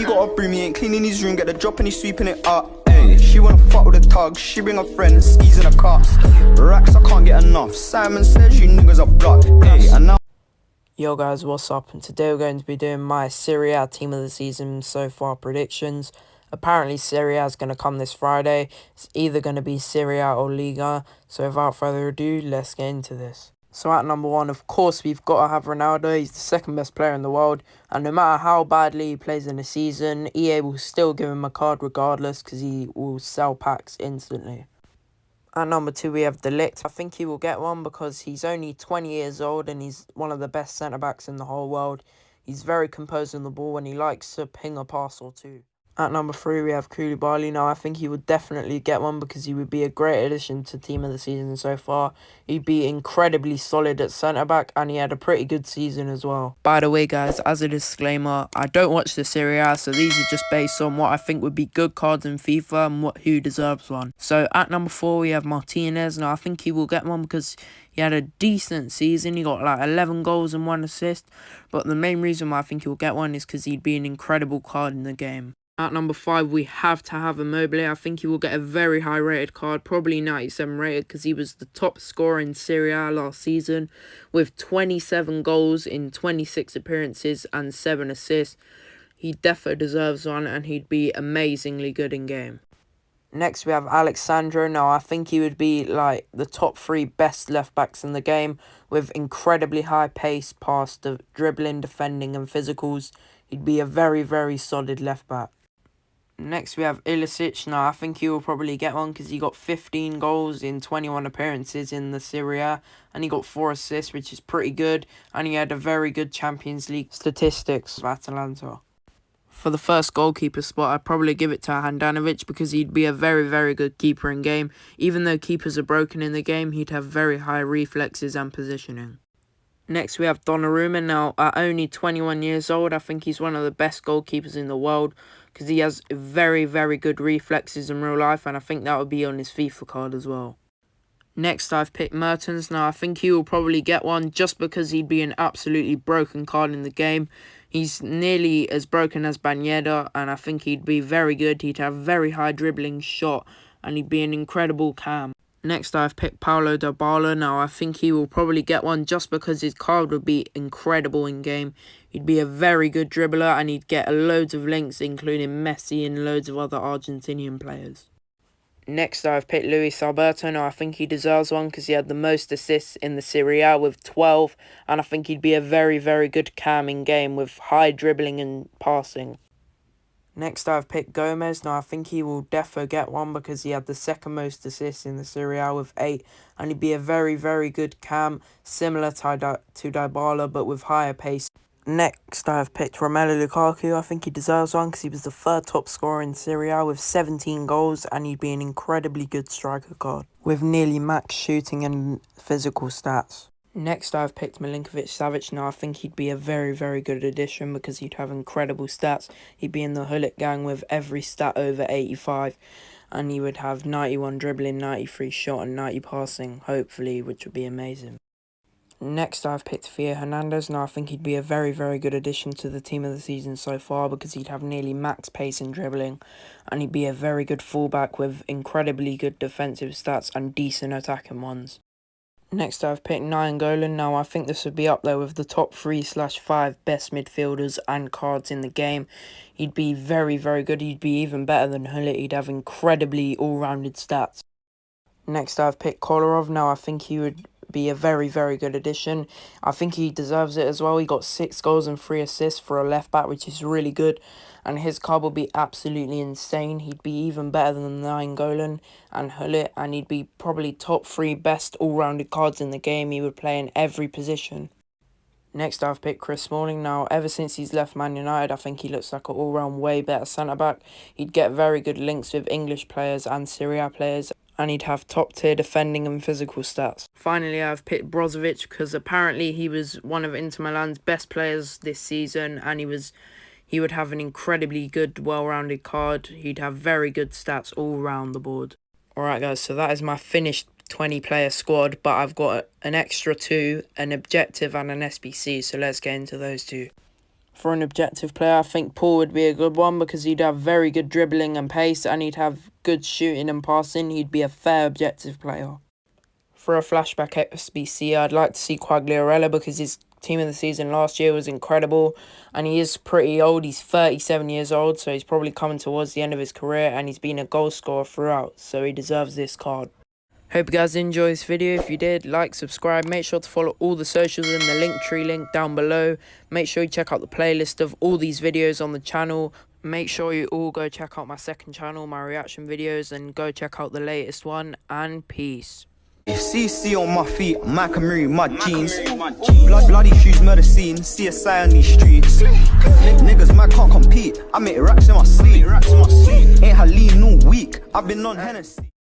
he got a broom, he ain't cleaning his room, get the drop and he's sweeping it up. Ayy, she wanna fuck with a tug, she bring her friends, skis in a car. Racks, I can't get enough. Simon says you niggas are blocked. Ayy, and now. Yo guys, what's up? And today we're going to be doing my Serie A team of the season so far predictions. Apparently Serie A is going to come this Friday. It's either going to be Serie A or Liga. So without further ado, let's get into this. So at number 1, of course, we've got to have Ronaldo. He's the second best player in the world. And no matter how badly he plays in a season, EA will still give him a card regardless because he will sell packs instantly. At number 2, we have De Ligt. I think he will get one because he's only 20 years old and he's one of the best centre-backs in the whole world. He's very composed on the ball and he likes to ping a pass or two. At number 3, we have Koulibaly. Now, I think he would definitely get one because he would be a great addition to team of the season so far. He'd be incredibly solid at centre-back and he had a pretty good season as well. By the way, guys, as a disclaimer, I don't watch the Serie A, so these are just based on what I think would be good cards in FIFA and who deserves one. So, at number 4, we have Martinez. Now, I think he will get one because he had a decent season. He got like 11 goals and 1 assist. But the main reason why I think he'll get one is because he'd be an incredible card in the game. At number 5, we have to have Immobile. I think he will get a very high rated card, probably 97 rated, because he was the top scorer in Serie A last season with 27 goals in 26 appearances and 7 assists. He definitely deserves one and he'd be amazingly good in game. Next, we have Alexandro. Now, I think he would be like the top 3 best left backs in the game with incredibly high pace, pass, dribbling, defending and physicals. He'd be a very, very solid left back. Next, we have Ilicic. Now, I think he will probably get one because he got 15 goals in 21 appearances in the Serie A and he got 4 assists, which is pretty good. And he had a very good Champions League statistics with Atalanta. For the first goalkeeper spot, I'd probably give it to Handanovic because he'd be a very, very good keeper in game. Even though keepers are broken in the game, he'd have very high reflexes and positioning. Next, we have Donnarumma. Now, at only 21 years old, I think he's one of the best goalkeepers in the world because he has very, very good reflexes in real life, and I think that would be on his FIFA card as well. Next, I've picked Mertens. Now, I think he will probably get one just because he'd be an absolutely broken card in the game. He's nearly as broken as Banyeda, and I think he'd be very good. He'd have very high dribbling shot, and he'd be an incredible cam. Next, I've picked Paulo Dybala. Now, I think he will probably get one just because his card would be incredible in game. He'd be a very good dribbler and he'd get loads of links, including Messi and loads of other Argentinian players. Next, I've picked Luis Alberto. Now, I think he deserves one because he had the most assists in the Serie A with 12. And I think he'd be a very, very good cam in game with high dribbling and passing. Next, I've picked Gomez. Now, I think he will defo get one because he had the second most assists in the Serie A with 8. And he'd be a very, very good cam, similar to Dybala, but with higher pace. Next, I've picked Romelu Lukaku. I think he deserves one because he was the 3rd top scorer in Serie A with 17 goals. And he'd be an incredibly good striker card with nearly max shooting and physical stats. Next, I've picked Milinkovic-Savic. Now, I think he'd be a very, very good addition because he'd have incredible stats. He'd be in the Hullet gang with every stat over 85. And he would have 91 dribbling, 93 shot and 90 passing, hopefully, which would be amazing. Next, I've picked Theo Hernandez. Now, I think he'd be a very, very good addition to the team of the season so far because he'd have nearly max pace and dribbling. And he'd be a very good fullback with incredibly good defensive stats and decent attacking ones. Next, I've picked Nainggolan. Now, I think this would be up there with the top 3/5 best midfielders and cards in the game. He'd be very, very good. He'd be even better than Hullet. He'd have incredibly all-rounded stats. Next, I've picked Kolarov. Now, I think he would be a very, very good addition. I think he deserves it as well. He got 6 goals and 3 assists for a left back, which is really good. And his card will be absolutely insane. He'd be even better than Nainggolan and Hullet. And he'd be probably top 3 best all-rounded cards in the game. He would play in every position. Next, I've picked Chris Smalling. Now, ever since he's left Man United, I think he looks like an all-round way better centre-back. He'd get very good links with English players and Serie A players. And he'd have top-tier defending and physical stats. Finally, I've picked Brozovic because apparently he was one of Inter Milan's best players this season. And he would have an incredibly good, well-rounded card. He'd have very good stats all round the board. Alright guys, so that is my finished 20-player squad. But I've got an extra 2, an objective and an SBC. So let's get into those 2. For an objective player, I think Paul would be a good one because he'd have very good dribbling and pace, and he'd have good shooting and passing. He'd be a fair objective player. For a flashback SBC, I'd like to see Quagliarella because his team of the season last year was incredible, and he is pretty old. He's 37 years old, so he's probably coming towards the end of his career, and he's been a goal scorer throughout, so he deserves this card. Hope you guys enjoyed this video. If you did, like, subscribe. Make sure to follow all the socials in the Linktree link down below. Make sure you check out the playlist of all these videos on the channel. Make sure you all go check out my second channel, my reaction videos, and go check out the latest one. And peace. CC on my feet, Macamary, my jeans. Bloody shoes, murder scene, CSI on these streets. Niggas, man, can't compete. I make racks in my sleep. Ain't Haleen all week. I've been on Hennessy.